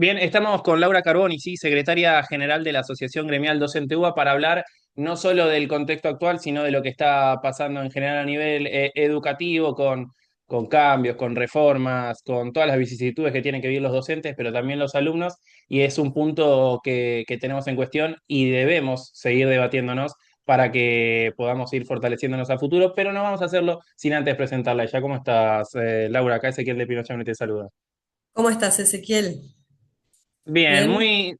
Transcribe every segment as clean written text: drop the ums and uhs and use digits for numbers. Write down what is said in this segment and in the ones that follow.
Bien, estamos con Laura Carboni, sí, secretaria general de la Asociación Gremial Docente UBA, para hablar no solo del contexto actual, sino de lo que está pasando en general a nivel educativo, con cambios, con reformas, con todas las vicisitudes que tienen que vivir los docentes, pero también los alumnos, y es un punto que tenemos en cuestión y debemos seguir debatiéndonos para que podamos ir fortaleciéndonos a futuro, pero no vamos a hacerlo sin antes presentarla. ¿Ya cómo estás, Laura? Acá Ezequiel de Pinochet te saluda. ¿Cómo estás, Ezequiel? Bien, ¿Bien?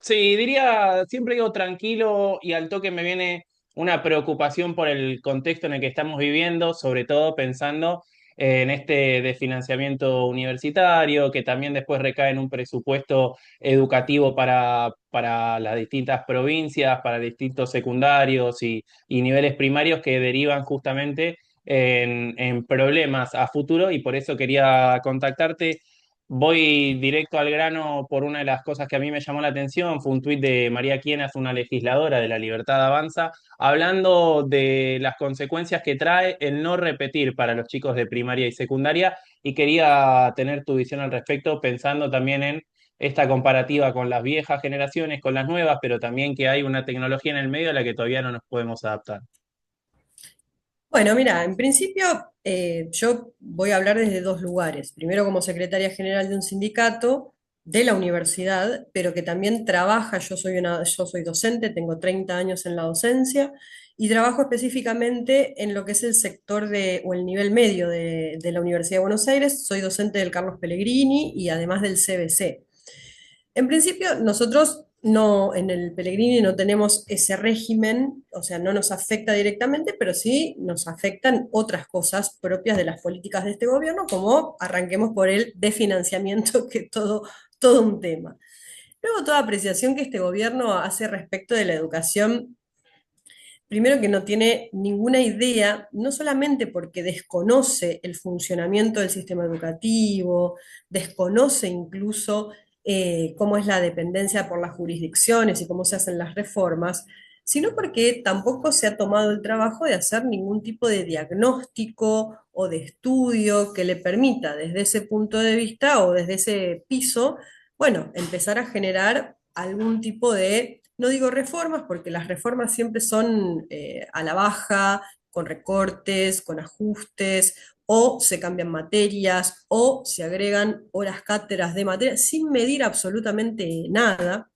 sí, diría, siempre digo tranquilo y al toque me viene una preocupación por el contexto en el que estamos viviendo, sobre todo pensando en este de financiamiento universitario, que también después recae en un presupuesto educativo para las distintas provincias, para distintos secundarios y niveles primarios que derivan justamente en problemas a futuro y por eso quería contactarte. Voy directo al grano por una de las cosas que a mí me llamó la atención, fue un tuit de María Quienas, una legisladora de La Libertad Avanza, hablando de las consecuencias que trae el no repetir para los chicos de primaria y secundaria, y quería tener tu visión al respecto, pensando también en esta comparativa con las viejas generaciones, con las nuevas, pero también que hay una tecnología en el medio a la que todavía no nos podemos adaptar. Bueno, mira, en principio yo voy a hablar desde dos lugares. Primero como secretaria general de un sindicato de la universidad, pero que también trabaja, yo soy docente, tengo 30 años en la docencia y trabajo específicamente en lo que es el sector o el nivel medio de la Universidad de Buenos Aires. Soy docente del Carlos Pellegrini y además del CBC. En principio, nosotros no, en el Pellegrini no tenemos ese régimen, o sea, no nos afecta directamente, pero sí nos afectan otras cosas propias de las políticas de este gobierno, como arranquemos por el desfinanciamiento, que es todo un tema. Luego, toda apreciación que este gobierno hace respecto de la educación, primero que no tiene ninguna idea, no solamente porque desconoce el funcionamiento del sistema educativo, desconoce incluso cómo es la dependencia por las jurisdicciones y cómo se hacen las reformas, sino porque tampoco se ha tomado el trabajo de hacer ningún tipo de diagnóstico o de estudio que le permita desde ese punto de vista o desde ese piso, bueno, empezar a generar algún tipo de, no digo reformas, porque las reformas siempre son a la baja, con recortes, con ajustes, o se cambian materias, o se agregan horas cátedras de materia, sin medir absolutamente nada.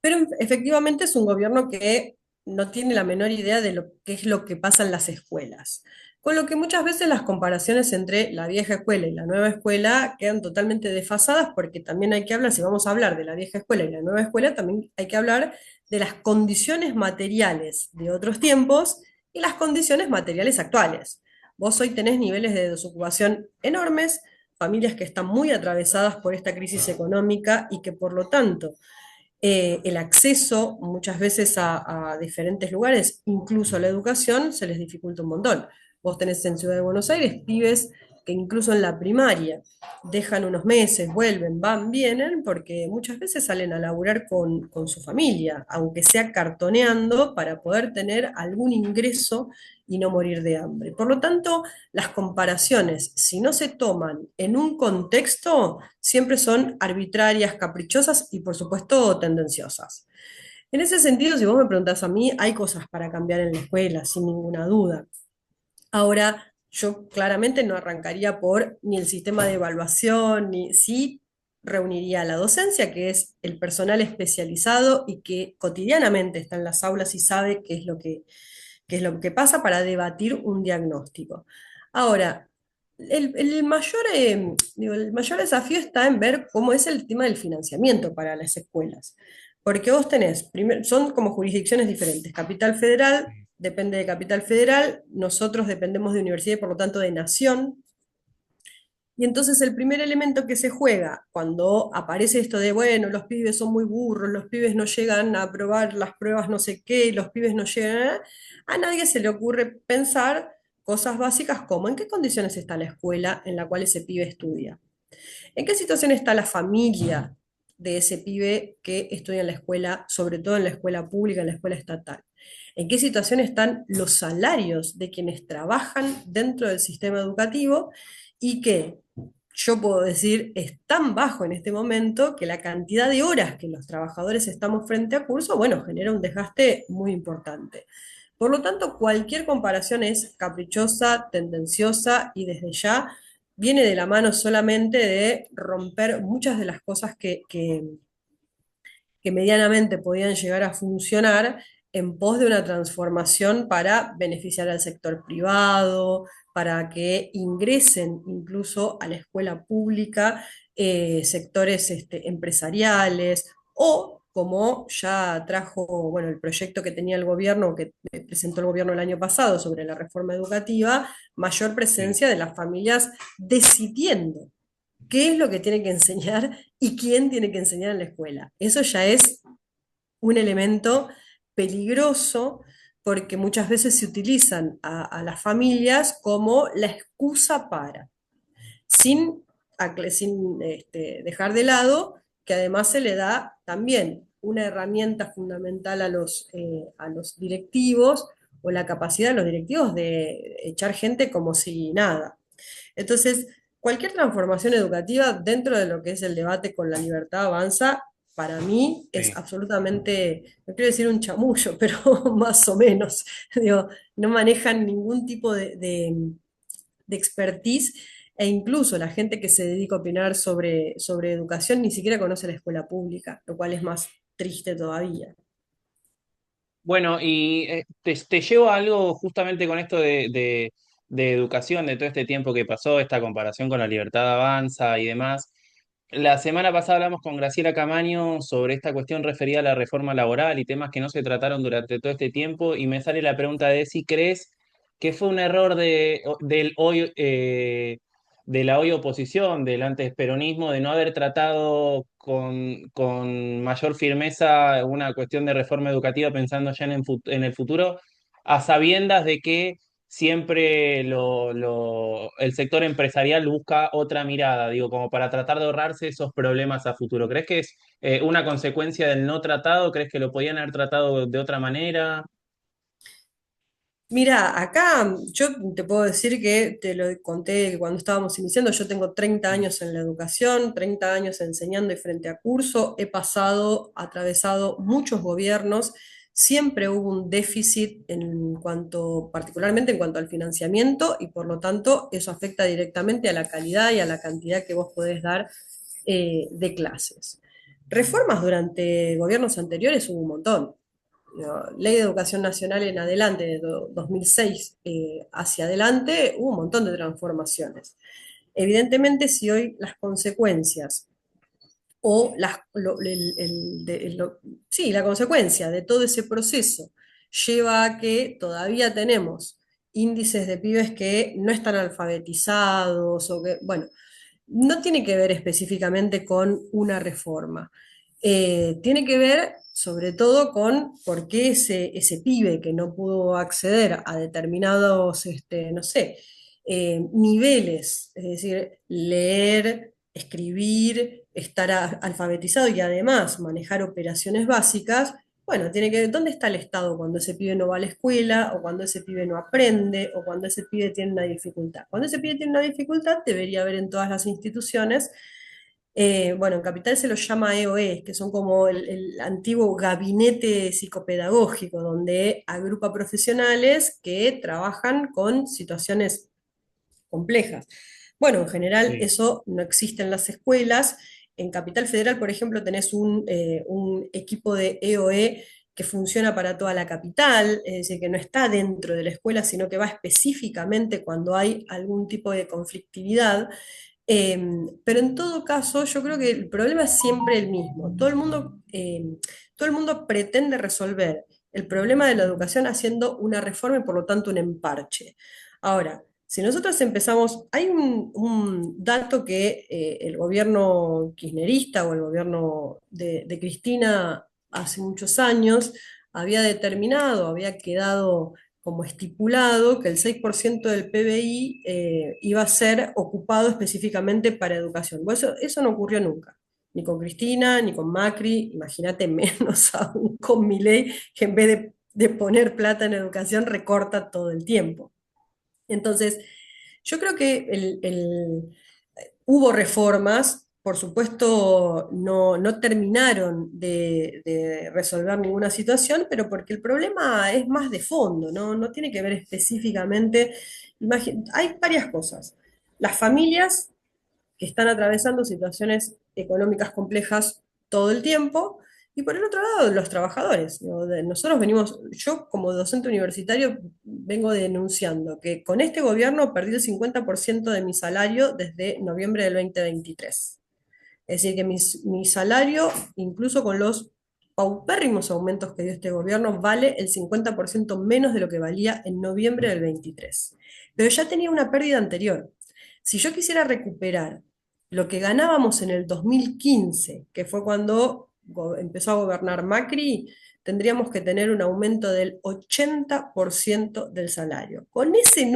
Pero efectivamente es un gobierno que no tiene la menor idea de lo que es lo que pasa en las escuelas. Con lo que muchas veces las comparaciones entre la vieja escuela y la nueva escuela quedan totalmente desfasadas porque también hay que hablar, si vamos a hablar de la vieja escuela y la nueva escuela, también hay que hablar de las condiciones materiales de otros tiempos y las condiciones materiales actuales. Vos hoy tenés niveles de desocupación enormes, familias que están muy atravesadas por esta crisis económica y que por lo tanto el acceso muchas veces a diferentes lugares, incluso a la educación, se les dificulta un montón. Vos tenés en Ciudad de Buenos Aires pibes que incluso en la primaria dejan unos meses, vuelven, van, vienen, porque muchas veces salen a laburar con su familia, aunque sea cartoneando, para poder tener algún ingreso y no morir de hambre. Por lo tanto, las comparaciones, si no se toman en un contexto, siempre son arbitrarias, caprichosas y por supuesto tendenciosas. En ese sentido, si vos me preguntás a mí, hay cosas para cambiar en la escuela, sin ninguna duda. Ahora, yo claramente no arrancaría por ni el sistema de evaluación, ni sí reuniría a la docencia, que es el personal especializado y que cotidianamente está en las aulas y sabe qué es lo que pasa para debatir un diagnóstico. Ahora, el mayor, digo, el mayor desafío está en ver cómo es el tema del financiamiento para las escuelas. Porque vos tenés, son como jurisdicciones diferentes. Capital Federal depende de Capital Federal, nosotros dependemos de universidad y por lo tanto de nación. Y entonces el primer elemento que se juega cuando aparece esto de, bueno, los pibes son muy burros, los pibes no llegan a aprobar las pruebas no sé qué, los pibes no llegan a nadie se le ocurre pensar cosas básicas como en qué condiciones está la escuela en la cual ese pibe estudia, en qué situación está la familia de ese pibe que estudia en la escuela, sobre todo en la escuela pública, en la escuela estatal. ¿En qué situación están los salarios de quienes trabajan dentro del sistema educativo y que yo puedo decir, es tan bajo en este momento que la cantidad de horas que los trabajadores estamos frente a curso, bueno, genera un desgaste muy importante. Por lo tanto, cualquier comparación es caprichosa, tendenciosa y desde ya viene de la mano solamente de romper muchas de las cosas que medianamente podían llegar a funcionar en pos de una transformación para beneficiar al sector privado, para que ingresen incluso a la escuela pública sectores empresariales o como ya trajo, bueno, el proyecto que tenía el gobierno, que presentó el gobierno el año pasado sobre la reforma educativa, mayor Sí. presencia de las familias decidiendo qué es lo que tiene que enseñar y quién tiene que enseñar en la escuela. Eso ya es un elemento peligroso porque muchas veces se utilizan a las familias como la excusa para, sin dejar de lado que además se le da también una herramienta fundamental a los directivos o la capacidad de los directivos de echar gente como si nada. Entonces, cualquier transformación educativa dentro de lo que es el debate con la libertad avanza, para mí es Sí. absolutamente, no quiero decir un chamullo, pero más o menos. Digo, no manejan ningún tipo de expertise e incluso la gente que se dedica a opinar sobre educación ni siquiera conoce la escuela pública, lo cual es más triste todavía. Bueno, y te llevo a algo justamente con esto de educación, de todo este tiempo que pasó, esta comparación con la libertad avanza y demás. La semana pasada hablamos con Graciela Camaño sobre esta cuestión referida a la reforma laboral y temas que no se trataron durante todo este tiempo, y me sale la pregunta de si crees que fue un error del hoy, de la hoy oposición, del antes peronismo, de no haber tratado con mayor firmeza una cuestión de reforma educativa pensando ya en el futuro, a sabiendas de que siempre el sector empresarial busca otra mirada, digo, como para tratar de ahorrarse esos problemas a futuro. ¿Crees que es una consecuencia del no tratado? ¿Crees que lo podían haber tratado de otra manera? Mira, acá yo te puedo decir que te lo conté cuando estábamos iniciando, yo tengo 30 Sí, años en la educación, 30 años enseñando y frente a curso, he pasado, atravesado muchos gobiernos, siempre hubo un déficit en cuanto, particularmente en cuanto al financiamiento y por lo tanto eso afecta directamente a la calidad y a la cantidad que vos podés dar de clases. Reformas durante gobiernos anteriores hubo un montón. Ley de Educación Nacional en adelante, de 2006 hacia adelante, hubo un montón de transformaciones. Evidentemente, si hoy las consecuencias o sí, la consecuencia de todo ese proceso lleva a que todavía tenemos índices de pibes que no están alfabetizados o que, bueno, no tiene que ver específicamente con una reforma. Tiene que ver sobre todo con por qué ese pibe que no pudo acceder a determinados, no sé, niveles, es decir, leer, escribir, estar alfabetizado y además manejar operaciones básicas, bueno, tiene que ver dónde está el Estado cuando ese pibe no va a la escuela, o cuando ese pibe no aprende, o cuando ese pibe tiene una dificultad. Cuando ese pibe tiene una dificultad, debería haber en todas las instituciones. Bueno, en Capital se los llama EOE, que son como el antiguo gabinete psicopedagógico, donde agrupa profesionales que trabajan con situaciones complejas. Bueno, en general sí. eso no existe en las escuelas. En Capital Federal, por ejemplo, tenés un equipo de EOE que funciona para toda la capital, es decir, que no está dentro de la escuela, sino que va específicamente cuando hay algún tipo de conflictividad. Pero en todo caso, yo creo que el problema es siempre el mismo. Todo el mundo pretende resolver el problema de la educación haciendo una reforma y por lo tanto un emparche. Ahora, si nosotros empezamos, hay un dato que el gobierno kirchnerista o el gobierno de Cristina hace muchos años había determinado, había quedado como estipulado que el 6% del PBI iba a ser ocupado específicamente para educación. Bueno, eso no ocurrió nunca, ni con Cristina, ni con Macri, imagínate menos aún con Milei, que en vez de poner plata en educación recorta todo el tiempo. Entonces, yo creo que Hubo reformas, por supuesto, no terminaron de resolver ninguna situación, pero porque el problema es más de fondo, no tiene que ver específicamente. Hay varias cosas. Las familias que están atravesando situaciones económicas complejas todo el tiempo, y por el otro lado, los trabajadores. Digo, nosotros venimos, yo como docente universitario vengo denunciando que con este gobierno perdí el 50% de mi salario desde noviembre del 2023. Es decir, que mi salario, incluso con los paupérrimos aumentos que dio este gobierno, vale el 50% menos de lo que valía en noviembre del 23. Pero ya tenía una pérdida anterior. Si yo quisiera recuperar lo que ganábamos en el 2015, que fue cuando empezó a gobernar Macri, tendríamos que tener un aumento del 80% del salario. con ese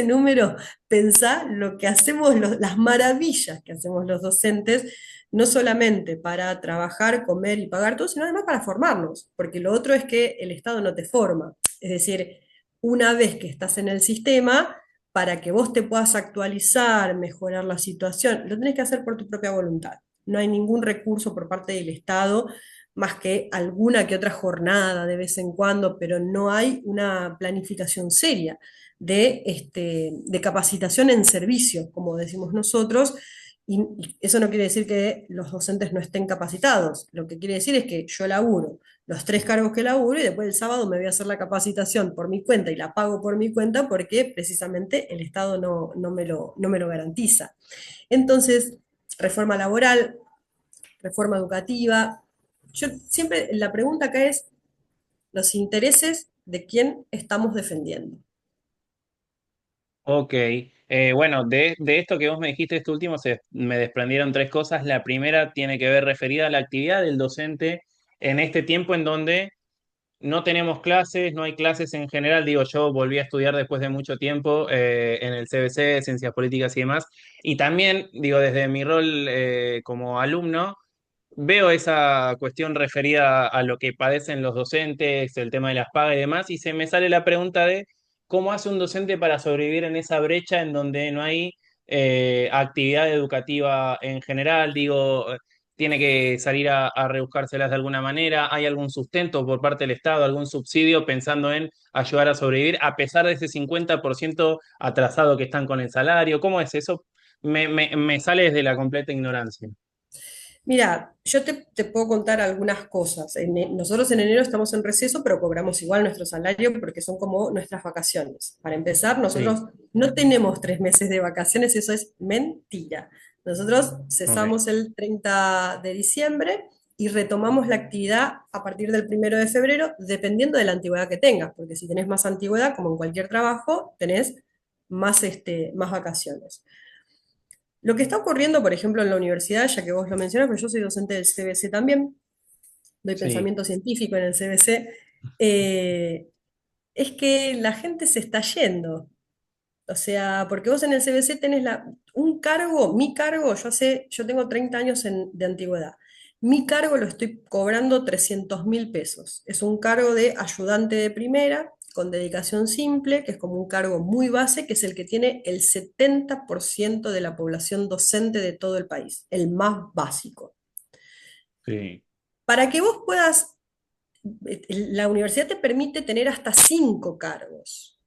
número, pensá lo que hacemos, las maravillas que hacemos los docentes, no solamente para trabajar, comer y pagar todo, sino además para formarnos, porque lo otro es que el Estado no te forma. Es decir, una vez que estás en el sistema, para que vos te puedas actualizar, mejorar la situación, lo tenés que hacer por tu propia voluntad. No hay ningún recurso por parte del Estado, más que alguna que otra jornada de vez en cuando, pero no hay una planificación seria de capacitación en servicio, como decimos nosotros, y eso no quiere decir que los docentes no estén capacitados, lo que quiere decir es que yo laburo los 3 cargos que laburo y después el sábado me voy a hacer la capacitación por mi cuenta y la pago por mi cuenta porque precisamente el Estado no me lo garantiza. Entonces, reforma laboral, reforma educativa, yo siempre la pregunta acá es los intereses de quién estamos defendiendo. Ok, bueno, de esto que vos me dijiste, esto último, me desprendieron tres cosas. La primera tiene que ver referida a la actividad del docente en este tiempo en donde no tenemos clases, no hay clases en general. Digo, yo volví a estudiar después de mucho tiempo en el CBC, Ciencias Políticas y demás. Y también, digo, desde mi rol como alumno, veo esa cuestión referida a lo que padecen los docentes, el tema de las pagas y demás, y se me sale la pregunta de cómo hace un docente para sobrevivir en esa brecha en donde no hay actividad educativa en general. Digo, tiene que salir a rebuscárselas de alguna manera. ¿Hay algún sustento por parte del Estado, algún subsidio pensando en ayudar a sobrevivir a pesar de ese 50% atrasado que están con el salario? ¿Cómo es eso? Me sale desde la completa ignorancia. Mira, yo te puedo contar algunas cosas. Nosotros en enero estamos en receso, pero cobramos igual nuestro salario porque son como nuestras vacaciones. Para empezar, nosotros Sí, no tenemos 3 meses de vacaciones, eso es mentira. Nosotros ok. cesamos el 30 de diciembre y retomamos la actividad a partir del 1 de febrero, dependiendo de la antigüedad que tengas, porque si tenés más antigüedad, como en cualquier trabajo, tenés más vacaciones. Lo que está ocurriendo, por ejemplo, en la universidad, ya que vos lo mencionás, pero yo soy docente del CBC también, doy Sí. pensamiento científico en el CBC, eh, es que la gente se está yendo. O sea, porque vos en el CBC tenés un cargo, mi cargo, yo tengo 30 años de antigüedad. Mi cargo lo estoy cobrando 300.000 pesos. Es un cargo de ayudante de primera, con dedicación simple, que es como un cargo muy base, que es el que tiene el 70% de la población docente de todo el país, el más básico. Sí. Para que vos puedas, la universidad te permite tener hasta 5 cargos.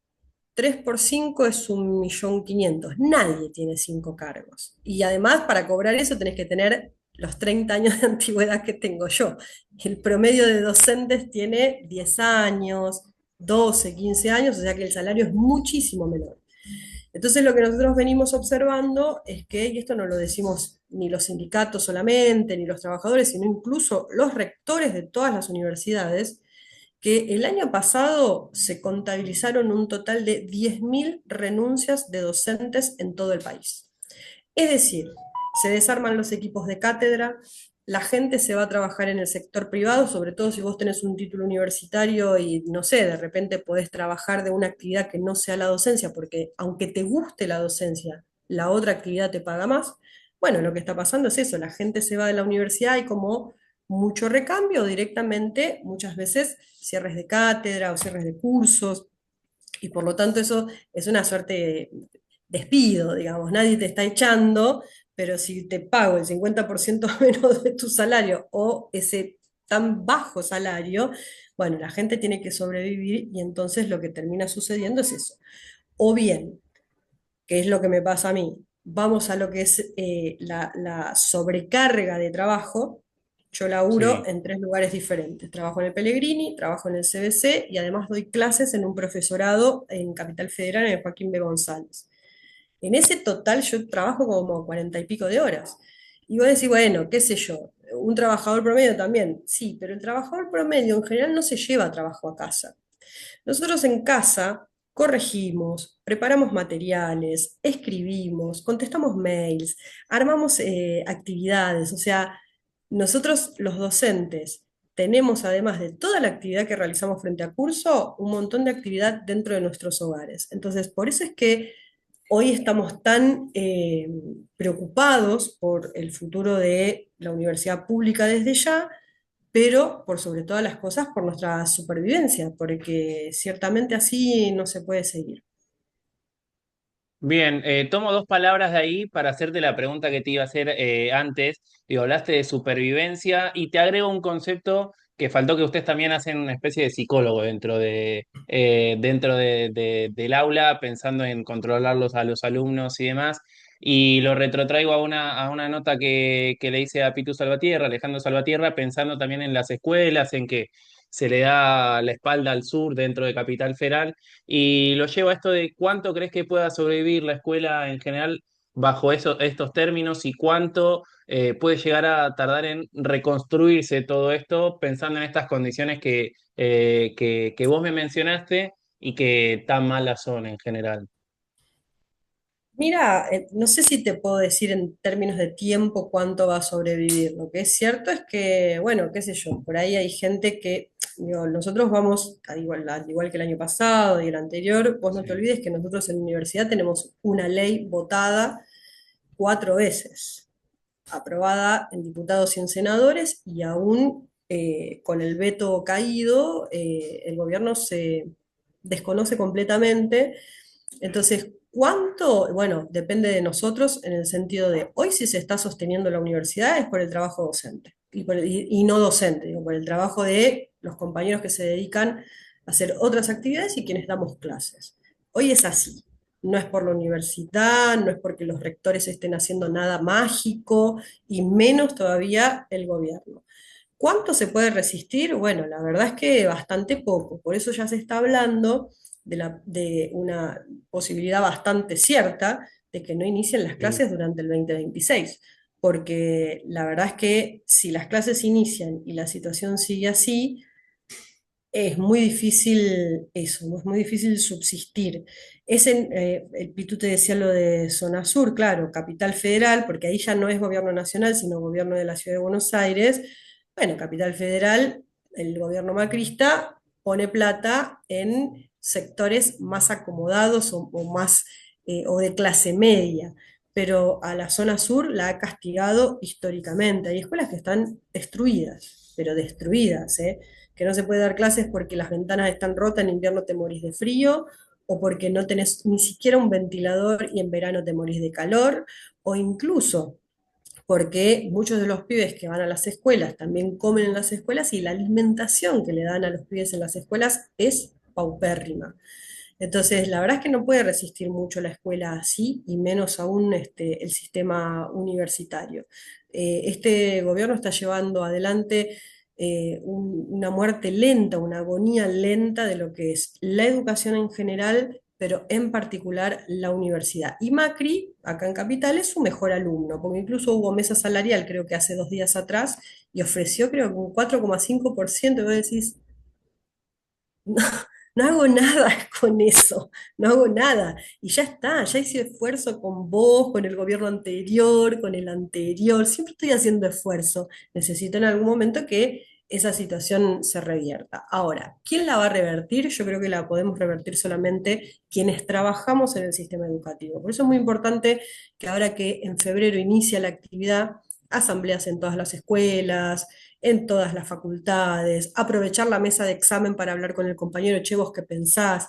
3 por 5 es 1.500.000. Nadie tiene 5 cargos. Y además, para cobrar eso, tenés que tener los 30 años de antigüedad que tengo yo. El promedio de docentes tiene 10 años, 12, 15 años, o sea que el salario es muchísimo menor. Entonces, lo que nosotros venimos observando es que, y esto no lo decimos ni los sindicatos solamente, ni los trabajadores, sino incluso los rectores de todas las universidades, que el año pasado se contabilizaron un total de 10.000 renuncias de docentes en todo el país. Es decir, se desarman los equipos de cátedra, la gente se va a trabajar en el sector privado, sobre todo si vos tenés un título universitario y no sé, de repente podés trabajar de una actividad que no sea la docencia, porque aunque te guste la docencia, la otra actividad te paga más. Bueno, lo que está pasando es eso, la gente se va de la universidad y como mucho recambio directamente, muchas veces cierres de cátedra o cierres de cursos, y por lo tanto eso es una suerte despido, digamos, nadie te está echando, pero si te pago el 50% menos de tu salario o ese tan bajo salario, bueno, la gente tiene que sobrevivir y entonces lo que termina sucediendo es eso. O bien, que es lo que me pasa a mí, vamos a lo que es la sobrecarga de trabajo. Yo laburo Sí. en tres lugares diferentes. Trabajo en el Pellegrini, trabajo en el CBC y además doy clases en un profesorado en Capital Federal, en el Joaquín B. González. En ese total yo trabajo como 40 y pico de horas. Y vos decís, bueno, qué sé yo, un trabajador promedio también. Sí, pero el trabajador promedio en general no se lleva trabajo a casa. Nosotros en casa corregimos, preparamos materiales, escribimos, contestamos mails, armamos actividades. O sea, nosotros los docentes tenemos, además de toda la actividad que realizamos frente a curso, un montón de actividad dentro de nuestros hogares. Entonces, por eso es que hoy estamos tan preocupados por el futuro de la universidad pública desde ya, pero por sobre todas las cosas por nuestra supervivencia, porque ciertamente así no se puede seguir. Bien, tomo dos palabras de ahí para hacerte la pregunta que te iba a hacer antes. Digo, hablaste de supervivencia y te agrego un concepto que faltó, que ustedes también hacen una especie de psicólogo del aula, pensando en controlarlos a los alumnos y demás. Y lo retrotraigo a una nota que le hice a Pitu Salvatierra, Alejandro Salvatierra, pensando también en las escuelas, en que se le da la espalda al sur dentro de Capital Federal. Y lo llevo a esto de cuánto crees que pueda sobrevivir la escuela en general bajo estos términos y cuánto puede llegar a tardar en reconstruirse todo esto pensando en estas condiciones que vos me mencionaste y que tan malas son en general. Mira, no sé si te puedo decir en términos de tiempo cuánto va a sobrevivir. Lo que es cierto es que, bueno, qué sé yo, por ahí hay gente que, digo, nosotros vamos, al igual que el año pasado y el anterior, vos no te Sí. olvides que nosotros en la universidad tenemos una ley votada 4 veces, aprobada en diputados y en senadores, y aún con el veto caído, el gobierno se desconoce completamente. Entonces, ¿cuánto? Bueno, depende de nosotros en el sentido de hoy si se está sosteniendo la universidad es por el trabajo docente y no docente, digo, por el trabajo de los compañeros que se dedican a hacer otras actividades y quienes damos clases. Hoy es así. No es por la universidad, no es porque los rectores estén haciendo nada mágico y menos todavía el gobierno. ¿Cuánto se puede resistir? Bueno, la verdad es que bastante poco. Por eso ya se está hablando de una posibilidad bastante cierta de que no inicien las Sí. clases durante el 2026. Porque la verdad es que si las clases inician y la situación sigue así, es muy difícil eso, ¿no? Es muy difícil subsistir. El Pitu te decía lo de zona sur, claro, Capital Federal, porque ahí ya no es gobierno nacional, sino gobierno de la Ciudad de Buenos Aires. Bueno, Capital Federal, el gobierno macrista pone plata en sectores más acomodados o más o de clase media, pero a la zona sur la ha castigado históricamente. Hay escuelas que están destruidas, pero destruidas, ¿eh? Que no se puede dar clases porque las ventanas están rotas, en invierno te morís de frío, o porque no tenés ni siquiera un ventilador y en verano te morís de calor, o incluso porque muchos de los pibes que van a las escuelas también comen en las escuelas y la alimentación que le dan a los pibes en las escuelas es paupérrima. Entonces, la verdad es que no puede resistir mucho la escuela así, y menos aún el sistema universitario. Este gobierno está llevando adelante una muerte lenta, una agonía lenta de lo que es la educación en general, pero en particular la universidad. Y Macri, acá en Capital, es su mejor alumno, porque incluso hubo mesa salarial, creo que hace 2 días atrás, y ofreció creo que un 4,5%, y vos decís, no hago nada con eso, no hago nada. Y ya está, ya hice esfuerzo con vos, con el gobierno anterior, con el anterior, siempre estoy haciendo esfuerzo. Necesito en algún momento que esa situación se revierta. Ahora, ¿quién la va a revertir? Yo creo que la podemos revertir solamente quienes trabajamos en el sistema educativo. Por eso es muy importante que ahora que en febrero inicia la actividad, asambleas en todas las escuelas, en todas las facultades, aprovechar la mesa de examen para hablar con el compañero, che, vos qué pensás.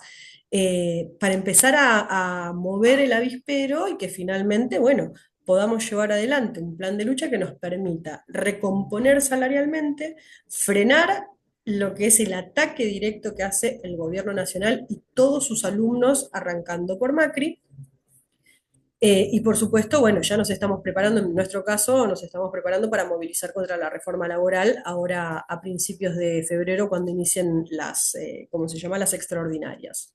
para empezar a mover el avispero y que finalmente, bueno, podamos llevar adelante un plan de lucha que nos permita recomponer salarialmente, frenar lo que es el ataque directo que hace el gobierno nacional y todos sus alumnos, arrancando por Macri. Y por supuesto, bueno, ya nos estamos preparando, en nuestro caso, nos estamos preparando para movilizar contra la reforma laboral ahora a principios de febrero, cuando inicien las, ¿cómo se llama? Las extraordinarias.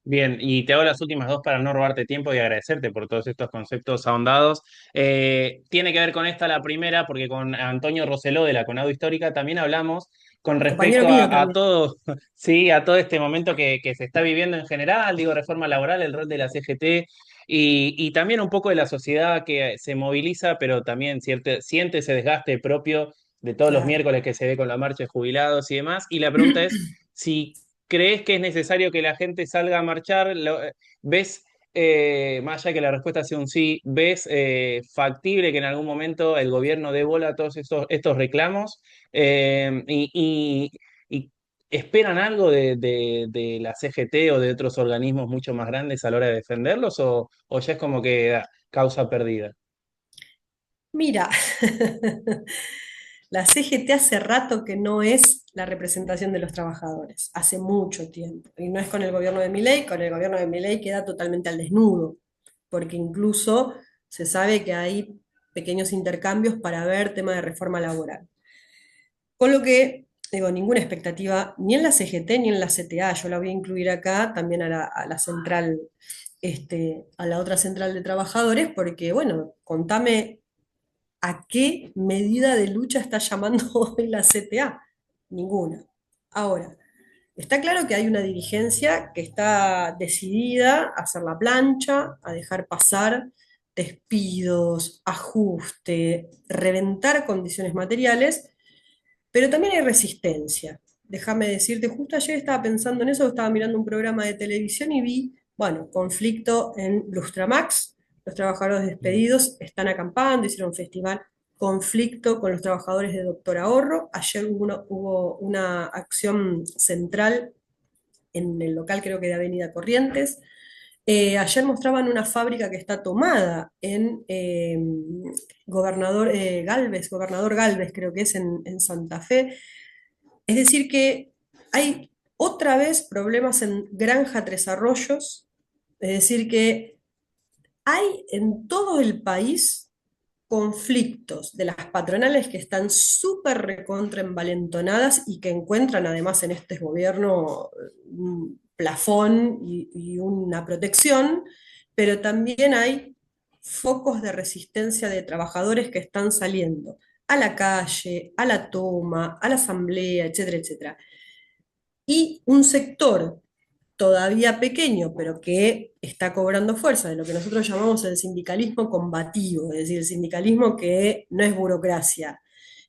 Bien, y te hago las últimas dos para no robarte tiempo y agradecerte por todos estos conceptos ahondados. Tiene que ver con esta la primera, porque con Antonio Roseló de la Conado Histórica también hablamos con Compañero respecto mío a también. todo, sí, a todo este momento que se está viviendo en general, digo, reforma laboral, el rol de la CGT y también un poco de la sociedad que se moviliza, pero también siente ese desgaste propio de todos los Claro. miércoles que se ve con la marcha de jubilados y demás. Y la pregunta es si ¿crees que es necesario que la gente salga a marchar? ¿Ves, más allá de que la respuesta sea un sí, ves factible que en algún momento el gobierno dé bola a todos estos reclamos? Y esperan algo de la CGT o de otros organismos mucho más grandes a la hora de defenderlos? ¿O ya es como que causa perdida? Mira, la CGT hace rato que no es la representación de los trabajadores, hace mucho tiempo. Y no es con el gobierno de Milei, con el gobierno de Milei queda totalmente al desnudo, porque incluso se sabe que hay pequeños intercambios para ver tema de reforma laboral. Con lo que, digo, ninguna expectativa ni en la CGT ni en la CTA. Yo la voy a incluir acá también a la central, a la otra central de trabajadores, porque, bueno, contame a qué medida de lucha está llamando hoy la CTA. Ninguna. Ahora, está claro que hay una dirigencia que está decidida a hacer la plancha, a dejar pasar despidos, ajuste, reventar condiciones materiales, pero también hay resistencia. Déjame decirte, justo ayer estaba pensando en eso, estaba mirando un programa de televisión y vi, bueno, conflicto en Lustramax, los trabajadores despedidos están acampando, hicieron un festival, conflicto con los trabajadores de Doctor Ahorro, ayer hubo una acción central en el local, creo que de Avenida Corrientes. Ayer mostraban una fábrica que está tomada en Gobernador Galvez, creo que es en Santa Fe. Es decir, que hay otra vez problemas en Granja Tres Arroyos, es decir, que hay en todo el país conflictos de las patronales que están súper recontra envalentonadas y que encuentran además en este gobierno un plafón y una protección, pero también hay focos de resistencia de trabajadores que están saliendo a la calle, a la toma, a la asamblea, etcétera, etcétera. Y un sector todavía pequeño, pero que está cobrando fuerza, de lo que nosotros llamamos el sindicalismo combativo, es decir, el sindicalismo que no es burocracia,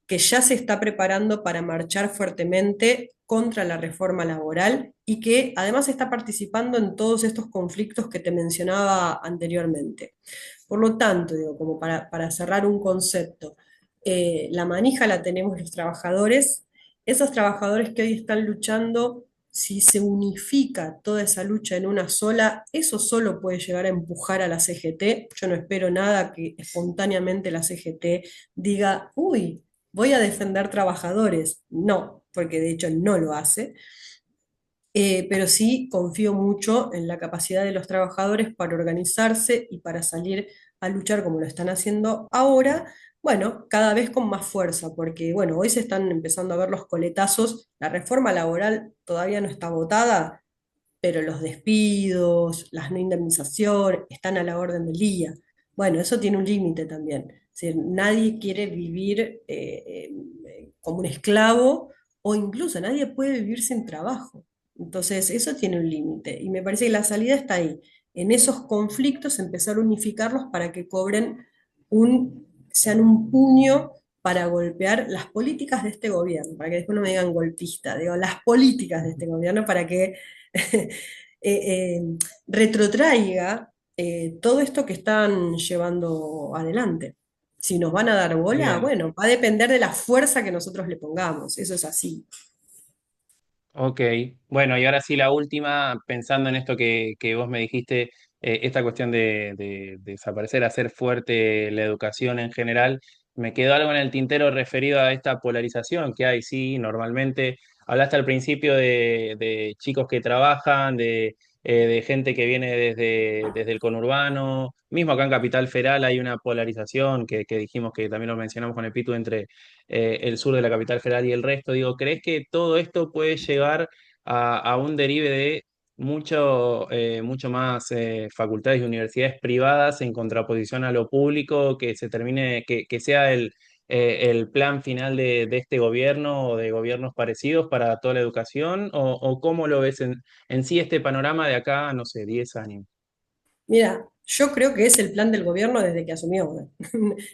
que ya se está preparando para marchar fuertemente contra la reforma laboral y que además está participando en todos estos conflictos que te mencionaba anteriormente. Por lo tanto, digo, como para cerrar un concepto, la manija la tenemos los trabajadores, esos trabajadores que hoy están luchando, si se unifica toda esa lucha en una sola, eso solo puede llegar a empujar a la CGT. Yo no espero nada que espontáneamente la CGT diga, uy, voy a defender trabajadores. No, porque de hecho no lo hace. Pero sí confío mucho en la capacidad de los trabajadores para organizarse y para salir a luchar como lo están haciendo ahora, bueno, cada vez con más fuerza, porque bueno, hoy se están empezando a ver los coletazos, la reforma laboral todavía no está votada, pero los despidos, las no indemnizaciones están a la orden del día. Bueno, eso tiene un límite también. Es decir, nadie quiere vivir como un esclavo o incluso nadie puede vivir sin trabajo. Entonces, eso tiene un límite. Y me parece que la salida está ahí, en esos conflictos, empezar a unificarlos para que cobren sean un puño para golpear las políticas de este gobierno, para que después no me digan golpista, digo, las políticas de este gobierno para que retrotraiga todo esto que están llevando adelante. Si nos van a dar bola, Bien. bueno, va a depender de la fuerza que nosotros le pongamos, eso es así. Ok, bueno, y ahora sí la última, pensando en esto que vos me dijiste, esta cuestión de desaparecer, hacer fuerte la educación en general, me quedó algo en el tintero referido a esta polarización que hay, sí, normalmente. Hablaste al principio de chicos que trabajan, de gente que viene desde el conurbano, mismo acá en Capital Federal hay una polarización que dijimos que también lo mencionamos con el Pitu entre el sur de la capital federal y el resto. Digo, ¿crees que todo esto puede llevar a un derive de mucho más facultades y universidades privadas en contraposición a lo público, que se termine, que sea el plan final de este gobierno o de gobiernos parecidos para toda la educación? O cómo lo ves en sí este panorama de acá, no sé, 10 años? Mira, yo creo que es el plan del gobierno desde que asumió. ¿No?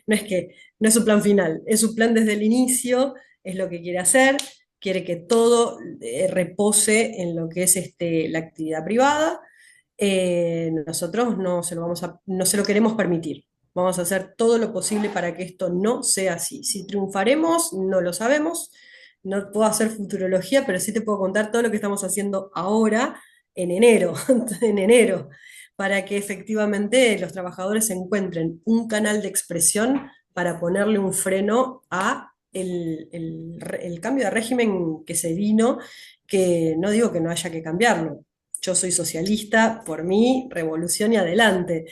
No es que, no es su plan final, es su plan desde el inicio, es lo que quiere hacer, quiere que todo repose en lo que es la actividad privada. Nosotros no se lo queremos permitir. Vamos a hacer todo lo posible para que esto no sea así. Si triunfaremos, no lo sabemos. No puedo hacer futurología, pero sí te puedo contar todo lo que estamos haciendo ahora en enero, en enero, para que efectivamente los trabajadores encuentren un canal de expresión para ponerle un freno a el cambio de régimen que se vino, que no digo que no haya que cambiarlo. Yo soy socialista, por mí, revolución y adelante,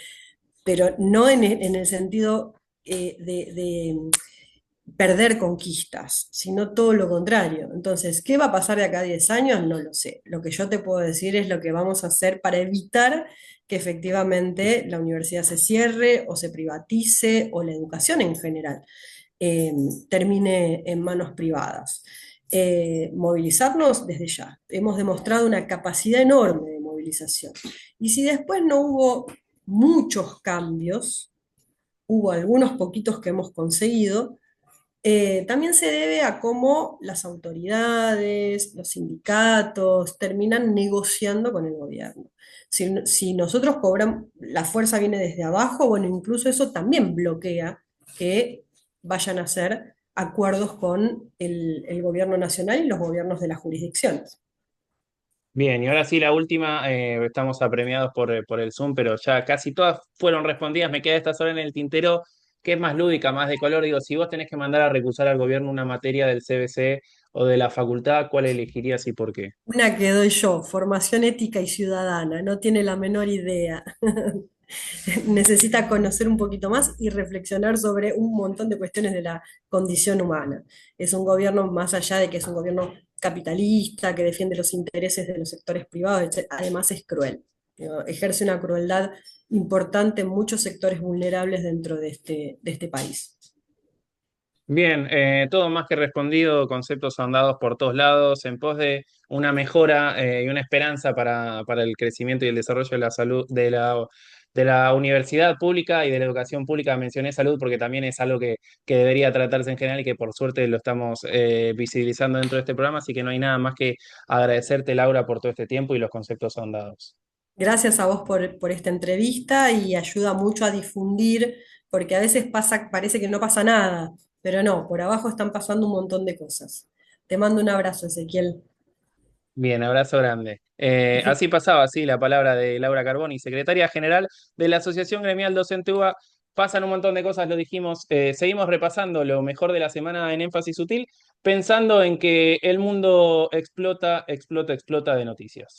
pero no en el sentido de perder conquistas, sino todo lo contrario. Entonces, ¿qué va a pasar de acá a 10 años? No lo sé. Lo que yo te puedo decir es lo que vamos a hacer para evitar que efectivamente la universidad se cierre o se privatice o la educación en general eh, termine en manos privadas. Movilizarnos desde ya. Hemos demostrado una capacidad enorme de movilización. Y si después no hubo muchos cambios, hubo algunos poquitos que hemos conseguido, también se debe a cómo las autoridades, los sindicatos terminan negociando con el gobierno. Si nosotros cobramos, la fuerza viene desde abajo, bueno, incluso eso también bloquea que vayan a hacer acuerdos con el gobierno nacional y los gobiernos de las jurisdicciones. Bien, y ahora sí la última, estamos apremiados por el Zoom, pero ya casi todas fueron respondidas. Me queda esta sola en el tintero, que es más lúdica, más de color. Digo, si vos tenés que mandar a recusar al gobierno una materia del CBC o de la facultad, ¿cuál elegirías y por qué? Una que doy yo, formación ética y ciudadana, no tiene la menor idea. Necesita conocer un poquito más y reflexionar sobre un montón de cuestiones de la condición humana. Es un gobierno, más allá de que es un gobierno capitalista, que defiende los intereses de los sectores privados, además es cruel. Digo, ejerce una crueldad importante en muchos sectores vulnerables dentro de este país. Bien, todo más que respondido, conceptos ahondados por todos lados, en pos de una mejora y una esperanza para el crecimiento y el desarrollo de la salud, de la universidad pública y de la educación pública. Mencioné salud porque también es algo que debería tratarse en general y que por suerte lo estamos visibilizando dentro de este programa, así que no hay nada más que agradecerte, Laura, por todo este tiempo y los conceptos ahondados. Gracias a vos por esta entrevista y ayuda mucho a difundir, porque a veces pasa, parece que no pasa nada, pero no, por abajo están pasando un montón de cosas. Te mando un abrazo, Ezequiel. Bien, abrazo grande. Así pasaba, así la palabra de Laura Carboni, secretaria general de la Asociación Gremial Docente UBA. Pasan un montón de cosas, lo dijimos. Seguimos repasando lo mejor de la semana en Énfasis Sutil, pensando en que el mundo explota, explota, explota de noticias.